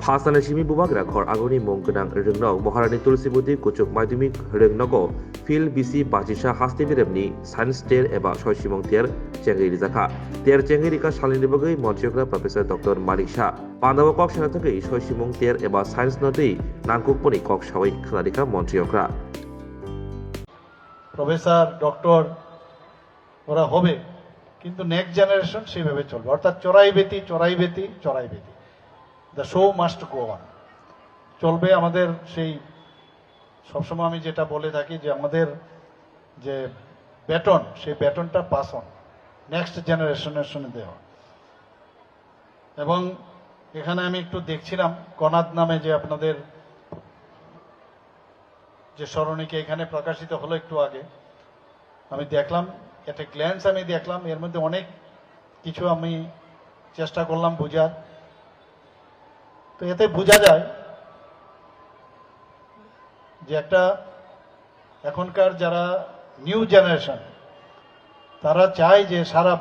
फासाना सिमी बुबाग्रा खर आगुनि मंगोनां रोंनाव महारानी तुलसीबुद्धि कुचुक माध्यमिक रोंनागो फिल बिसि बाजिसा हास्ति बिरेबनि साइन्स टेर एबा सयसिमं टेर चेंगि रिजाखा टेर चेंगि रिका सालिनि बगै मन्त्रिग्रा प्रोफेसर डॉक्टर मालिक शाह पांडाव कक सेना थकै सयसिमं टेर एबा साइन्स नदै नांकुकपनि कक सावै खोनारिका मन्त्रिग्रा প্রফেসর ডক্টর ওরা হবে, কিন্তু নেক্সট জেনারেশন সেইভাবে চলবে, অর্থাৎ চড়াই বেতি চড়াই বেতি চড়াই বেতি, the show must go on চলবে। আমাদের সেই সবসময় আমি যেটা বলে থাকি যে আমাদের যে ব্যাটন, সেই ব্যাটনটা পাস অন নেক্সট জেনারেশনের সঙ্গে দেওয়া। এবং এখানে আমি একটু দেখছিলাম কনাদ নামে যে আপনাদের যে স্মরণিকা এখানে প্রকাশিত হলো একটু আগে, আমি দেখলাম একটা গ্ল্যান্স, আমি দেখলাম এর মধ্যে অনেক কিছু আমি চেষ্টা করলাম বোঝার। তো এতে বোঝা যায় যে একটা এখনকার যারা নিউ জেনারেশন তারা চায় যে সারা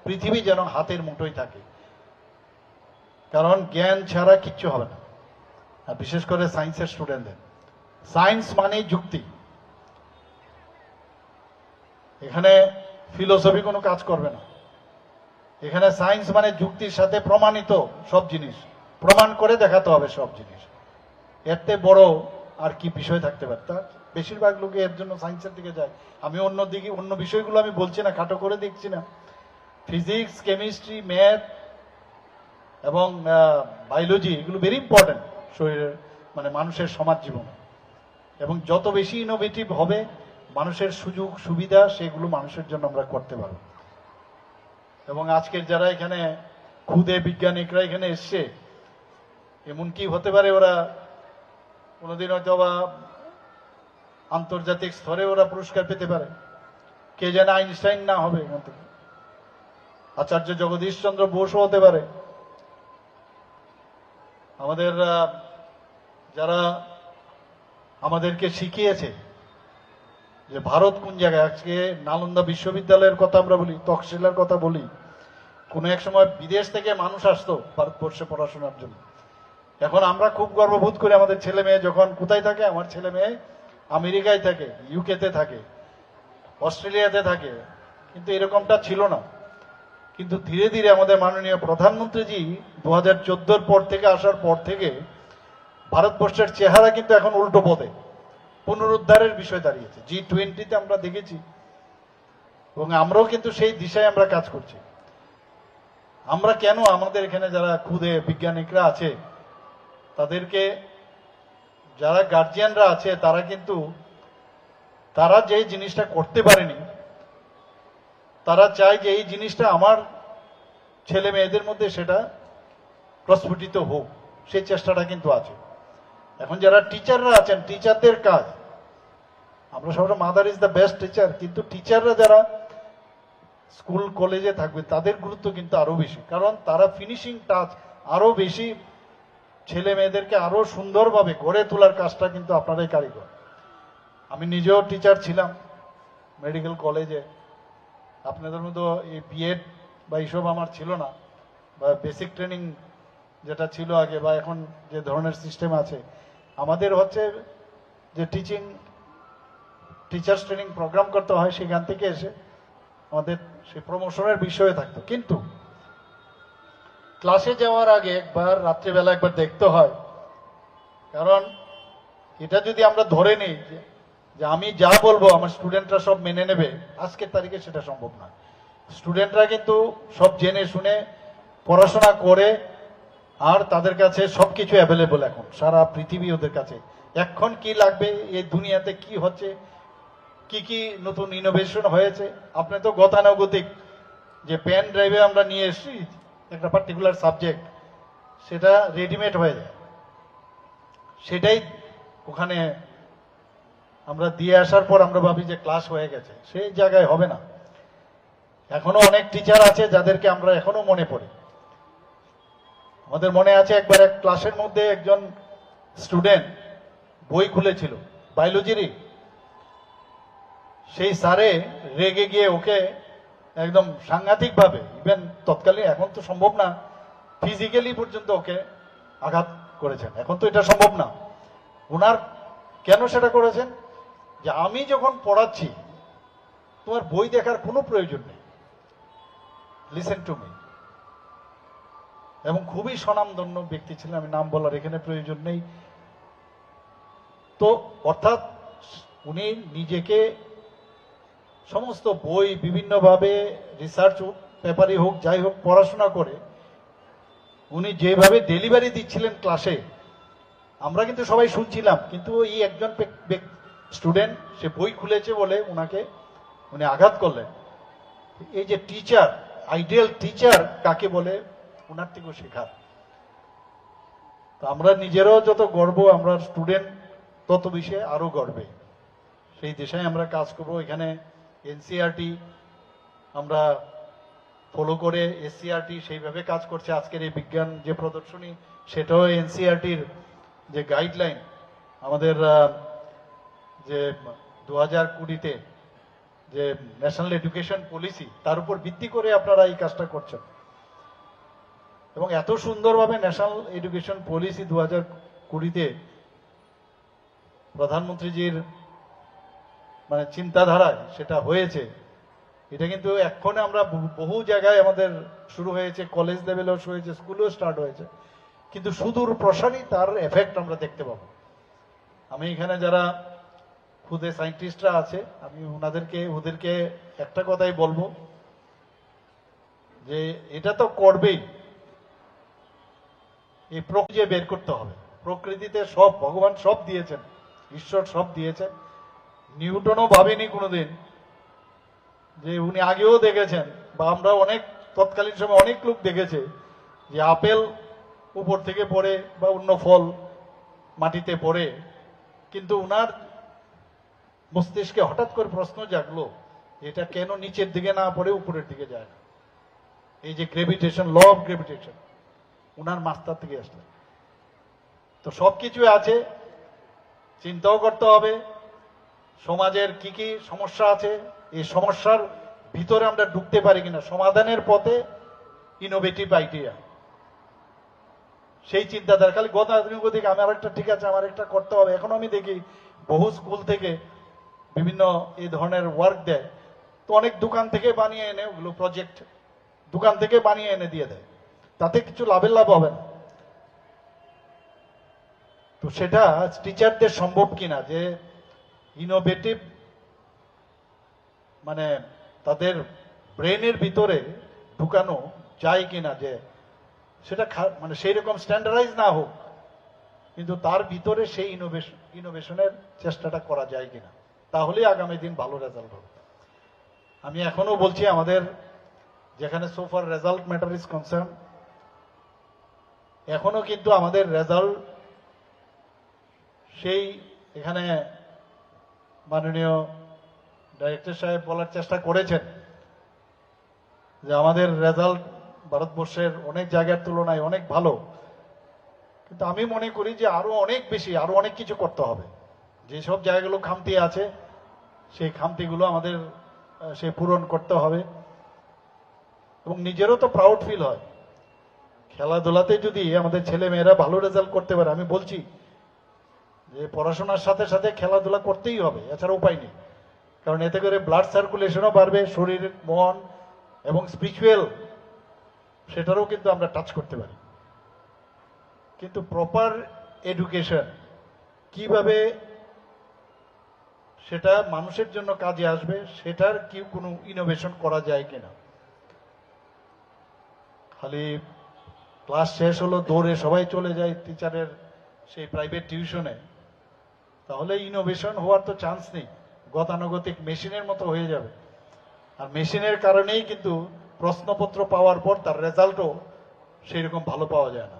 পৃথিবী যেন হাতের মুঠোয় থাকে, কারণ জ্ঞান ছাড়া কিচ্ছু হবে না, আর বিশেষ করে সায়েন্সের স্টুডেন্টদের। সায়েন্স মানে যুক্তি, এখানে ফিলোসফি কোনো কাজ করবে না। এখানে সায়েন্স মানে যুক্তির সাথে প্রমাণিত সব জিনিস, প্রমাণ করে দেখাতে হবে সব জিনিস। এতে বড় আর কি বিষয় থাকতে পারে? তার বেশিরভাগ লোকে এর জন্য সায়েন্সের দিকে যায়। আমি অন্য বিষয়গুলো আমি বলছি না, খাটো করে দেখছি না। ফিজিক্স, কেমিস্ট্রি, ম্যাথ এবং বায়োলজি এগুলো ভেরি ইম্পর্টেন্ট শরীরের মানে মানুষের সমাজ জীবনে, এবং যত বেশি ইনোভেটিভ হবে মানুষের সুযোগ সুবিধা সেগুলো মানুষের জন্য আমরা করতে পারব। এবং আজকের যারা এখানে খুদে বিজ্ঞানিকরা এখানে এসছে, এমন কি হতে পারে ওরা কোনোদিন হয়তো বা আন্তর্জাতিক স্তরে ওরা পুরস্কার পেতে পারে, কে জানে আইনস্টাইন না হবে এখান থেকে, আচার্য জগদীশ চন্দ্র বোসও হতে পারে। আমাদের যারা আমাদেরকে শিখিয়েছে যে ভারত কোন জায়গায়, আজকে নালন্দা বিশ্ববিদ্যালয়ের কথা আমরা বলি, তক্ষশিলার কথা বলি, কোনো এক সময় বিদেশ থেকে মানুষ আসতো ভারতবর্ষে পড়াশোনার জন্য। এখন আমরা খুব গর্ববোধ করি আমাদের ছেলে মেয়ে যখন কোথায় থাকে, আমার ছেলে মেয়ে আমেরিকায় থাকে, ইউকেতে থাকে, অস্ট্রেলিয়াতে থাকে, কিন্তু এরকমটা ছিল না। কিন্তু ধীরে ধীরে আমাদের মাননীয় প্রধানমন্ত্রীজি 2014 পর থেকে আসার পর থেকে ভারতবর্ষের চেহারা কিন্তু এখন উল্টো পথে পুনরুদ্ধারের বিষয় দাঁড়িয়েছে। G20-তে আমরা দেখেছি, এবং আমরাও কিন্তু সেই দিশায় আমরা কাজ করছি। আমরা কেন আমাদের এখানে যারা খুদে বিজ্ঞানিকরা আছে তাদেরকে, যারা গার্জিয়ানরা আছে তারা কিন্তু তারা যে জিনিসটা করতে পারেনি, তারা চায় যে এই জিনিসটা আমার ছেলে মেয়েদের মধ্যে সেটা প্রস্ফুটিত হোক, সেই চেষ্টাটা কিন্তু আছে। এখন যারা টিচাররা আছেন, টিচারদের কাজ, আমরা সবাই mother is the best teacher, কিন্তু টিচাররা যারা স্কুল কলেজে থাকবে তাদের গুরুত্ব কিন্তু আরো বেশি, কারণ তারা ফিনিশিং টাচ আরো বেশি, ছেলে মেয়েদেরকে আরো সুন্দরভাবে গড়ে তোলার কাজটা কিন্তু আপনারাই কারিগর। আমি নিজেও টিচার ছিলাম মেডিকেল কলেজে, আপনাদের মতো এই বিএড বা এইসব আমার ছিল না, বা বেসিক ট্রেনিং যেটা ছিল আগে, বা এখন যে ধরনের সিস্টেম আছে আমাদের হচ্ছে যে টিচার্স ট্রেনিং প্রোগ্রাম করতে হয়, সেখান থেকে এসে আমাদের সেই প্রমোশনের বিষয়ে থাকতো। কিন্তু ক্লাসে যাওয়ার আগে একবার রাত্রিবেলা একবার দেখতে হয়, কারণ এটা যদি আমরা ধরে নিই যে আমি যা বলবো আমার স্টুডেন্টরা সব মেনে নেবে, আজকের তারিখে সেটা সম্ভব না। স্টুডেন্টরা কিন্তু সব জেনে শুনে পড়াশোনা করে, আর তাদের কাছে সবকিছু অ্যাভেলেবল, এখন সারা পৃথিবী ওদের কাছে। এখন কি লাগবে, এই দুনিয়াতে কি হচ্ছে, কি কি নতুন ইনোভেশন হয়েছে, আপনি তো গতানুগতিক যে পেন ড্রাইভে আমরা নিয়ে এসেছি একটা পার্টিকুলার সাবজেক্ট, সেটা রেডিমেড হয়ে যায়, সেটাই ওখানে আমরা দিয়ে আসার পর আমরা ভাবি যে ক্লাস হয়ে গেছে, সেই জায়গায় হবে না। এখনো অনেক টিচার আছে যাদেরকে আমরা এখনো মনে পড়ি। আমাদের মনে আছে একবার এক ক্লাসের মধ্যে একজন স্টুডেন্ট বই খুলেছিল বায়োলজিরই, সেই স্যারে রেগে গিয়ে ওকে একদম সাংঘাতিক ভাবে, ইভেন তৎকালীন, এখন তো সম্ভব না, ফিজিক্যালি পর্যন্ত ওকে আঘাত করেছেন। এখন তো এটা সম্ভব না। ওনার কেন সেটা করেছেন, যে আমি যখন পড়াচ্ছি তোমার বই দেখার কোনো প্রয়োজন নেই, লিসেন টু মি। এবং খুবই স্বনামধন্য ব্যক্তি ছিলেন, আমি নাম বলার এখানে প্রয়োজন নেই। তো অর্থাৎ উনি নিজেকে সমস্ত বই বিভিন্নভাবে রিসার্চ পেপারই হোক যাই হোক পড়াশোনা করে উনি যেভাবে ডেলিভারি দিচ্ছিলেন ক্লাসে, আমরা কিন্তু সবাই শুনছিলাম, কিন্তু এই একজন স্টুডেন্ট সে বই খুলেছে বলে উনাকে উনি আঘাত করলেন। এই যে টিচার, আইডিয়াল টিচার কাকে বলে, উনার থেকেও শেখার। তো আমরা নিজেরাও যত গর্ব, আমরা স্টুডেন্ট তত বেশি আরো গর্বে। সেই দিশায় আমরা কাজ করব। এখানে এনসিআরটি আমরা ফলো করে, এসসিআরটি সেইভাবে কাজ করছে। আজকের এই বিজ্ঞান যে প্রদর্শনী, সেটাও এনসিআরটির যে গাইডলাইন, আমাদের যে 2020-তে যে ন্যাশনাল এডুকেশন পলিসি, তার উপর ভিত্তি করে আপনারা এই কাজটা করছেন। এবং এত সুন্দরভাবে ন্যাশনাল এডুকেশন পলিসি 2020-তে প্রধানমন্ত্রীজির মানে চিন্তাধারায় সেটা হয়েছে। এটা কিন্তু এখন আমরা বহু জায়গায় আমাদের শুরু হয়েছে, কলেজ লেভেলেও শুরু হয়েছে, স্কুলেও স্টার্ট হয়েছে, কিন্তু সুদূর প্রসারী তার এফেক্ট আমরা দেখতে পাবো। আমি এখানে যারা খুদে সায়েন্টিস্টরা আছে, আমি ওদেরকে একটা কথাই বলবো, যে এটা তো করবেই, এই প্রকৃতি বের করতে হবে। প্রকৃতিতে সব ভগবান সব দিয়েছেন, ঈশ্বর সব দিয়েছেন। নিউটনও ভাবেনি কোনোদিন, যে উনি আগেও দেখেছেন, বা আমরা অনেক তৎকালীন সময় অনেক লোক দেখেছে যে আপেল উপর থেকে পড়ে বা অন্য ফল মাটিতে পড়ে, কিন্তু উনার মস্তিষ্কে হঠাৎ করে প্রশ্ন জাগলো, এটা কেন নিচের দিকে না পড়ে উপরের দিকে যায় না। এই যে গ্রেভিটেশন, ল অফ গ্রেভিটেশন উনার মাস্টার থেকে আসলে। তো সবকিছু আছে, চিন্তাও করতে হবে সমাজের কি কি সমস্যা আছে, এই সমস্যার ভিতরে আমরা ঢুকতে পারি কিনা, সমাধানের পথে ইনোভেটিভ আইডিয়া, সেই চিন্তাধারা। খালি গতানুগতিক আমার একটা ঠিক আছে, আমার একটা করতে হবে। এখন আমি দেখি বহু স্কুল থেকে বিভিন্ন এই ধরনের ওয়ার্ক দেয়, তো অনেক দোকান থেকে বানিয়ে এনে ওগুলো প্রজেক্ট দোকান থেকে বানিয়ে এনে দিয়ে দেয়, তাতে কিছু লাভের লাভ হবে না। তো সেটা টিচারদের সম্ভব কিনা যে ইনোভেটিভ মানে তাদের ব্রেনের ভিতরে ঢুকানো যায় কিনা, যে সেটা মানে সেই রকম স্ট্যান্ডার্ডাইজ না হোক, কিন্তু তার ভিতরে সেই ইনোভেশনের চেষ্টাটা করা যায় কিনা, তাহলেই আগামী দিন ভালো রেজাল্ট হবে। আমি এখনো বলছি, আমাদের যেখানে সোফার রেজাল্ট ম্যাটার ইজ কনসার্ন, এখনো কিন্তু আমাদের রেজাল্ট সেই এখানে মাননীয় ডাইরেক্টর সাহেব বলার চেষ্টা করেছেন যে আমাদের রেজাল্ট ভারতবর্ষের অনেক জায়গার তুলনায় অনেক ভালো, কিন্তু আমি মনে করি যে আরো অনেক বেশি, আরো অনেক কিছু করতে হবে। যেসব জায়গাগুলো খামতি আছে সেই খামতিগুলো আমাদের সে পূরণ করতে হবে। এবং নিজেরও তো প্রাউড ফিল হয়, খেলাধুলাতে যদি আমাদের ছেলে মেয়েরা ভালো রেজাল্ট করতে পারে। আমি বলছি যে পড়াশোনার সাথে সাথে খেলাধুলা করতেই হবে, এছাড়া উপায় নেই। কারণ এতে করে ব্লাড সার্কুলেশনও বাড়বে, শরীর মন এবং স্পিরিচুয়াল সেটারও কিন্তু আমরা টাচ করতে পারি। কিন্তু প্রপার এডুকেশন কিভাবে সেটা মানুষের জন্য কাজে আসবে, সেটার কি কোনো ইনোভেশন করা যায় কিনা। খালি ক্লাস শেষ হলো, দৌড়ে সবাই চলে যায় টিচারের সেই প্রাইভেট টিউশনে, তাহলে ইনোভেশন হওয়ার তো চান্স নেই। গতানুগতিক মেশিনের মতো হয়ে যাবে। আর মেশিনের কারণেই কিন্তু প্রশ্নপত্র পাওয়ার পর তার রেজাল্টও সেই রকম ভালো পাওয়া যায় না।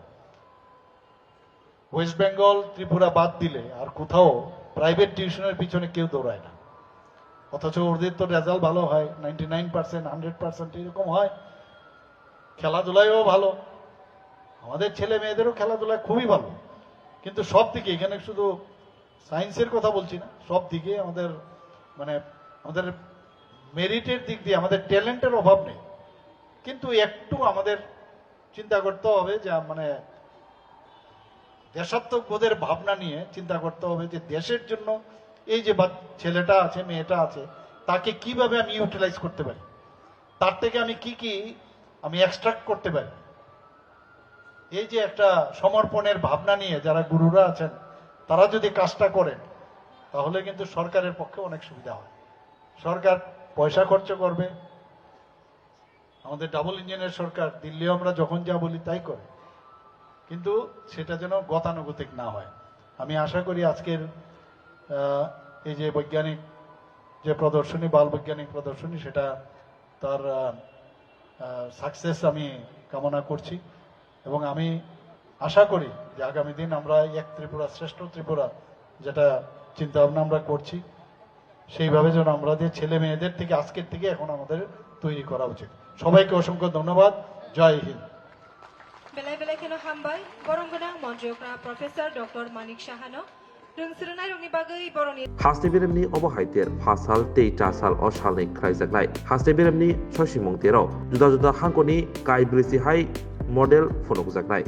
ওয়েস্ট বেঙ্গল, ত্রিপুরা বাদ দিলে আর কোথাও প্রাইভেট টিউশনের পিছনে কেউ দৌড়ায় না, অথচ ওদের তো রেজাল্ট ভালো হয়, 99%, 100% এরকম হয়। খেলাধুলায়ও ভালো, আমাদের ছেলে মেয়েদেরও খেলাধুলায় খুবই ভালো। কিন্তু সব দিকে, এখানে শুধু সায়েন্সের কথা বলছি না, সব দিকে আমাদের মানে আমাদের মেরিটের দিক দিয়ে আমাদের ট্যালেন্টের অভাব নেই, কিন্তু একটু আমাদের চিন্তা করতে হবে যে মানে দেশাত্মবোধের ভাবনা নিয়ে চিন্তা করতে হবে যে দেশের জন্য এই যে ছেলেটা আছে মেয়েটা আছে তাকে কিভাবে আমি ইউটিলাইজ করতে পারি, তার থেকে আমি কি আমি এক্সট্রাক্ট করতে পারি। এই যে একটা সমর্পণের ভাবনা নিয়ে যারা গুরুরা আছেন তারা যদি কাজটা করেন তাহলে কিন্তু সরকারের পক্ষে অনেক সুবিধা হয়। সরকার পয়সা খরচ করবে, আমাদের ডাবল ইঞ্জিনের সরকার, দিল্লিও আমরা যখন যা বলি তাই করে, কিন্তু সেটা যেন গতানুগতিক না হয়। আমি আশা করি আজকের এই যে বৈজ্ঞানিক যে প্রদর্শনী, বাল বৈজ্ঞানিক প্রদর্শনী, সেটা তার সাকসেস আমি কামনা করছি এবং আমি আশা করি যে আগামী দিন আমরা এক ত্রিপুরা শ্রেষ্ঠ ত্রিপুরা যেটা চিন্তা ভাবনা আমরা করছি সেইভাবে যেন আমাদের ছেলে মেয়েদের থেকে আজকের থেকে এখন আমাদের তৈরি করা উচিত। সবাইকে অসংখ্য ধন্যবাদ। জয় Hind. Belai belai kena hambai, borong genang monjokra Profesor Dr. Manik Shahano, rungsirnai rungni bagai boroni. হাসতে বেরেমনি অবহাইতের ফাসাল তেইটা সাল ও সালনি খাইজাকলাই হাসতে বেরেমনি শশী মংতেরাও জুদা জুদা হাঙ্কনি কাই ব্রিসি হাই মডেল ফনকজাকলাই।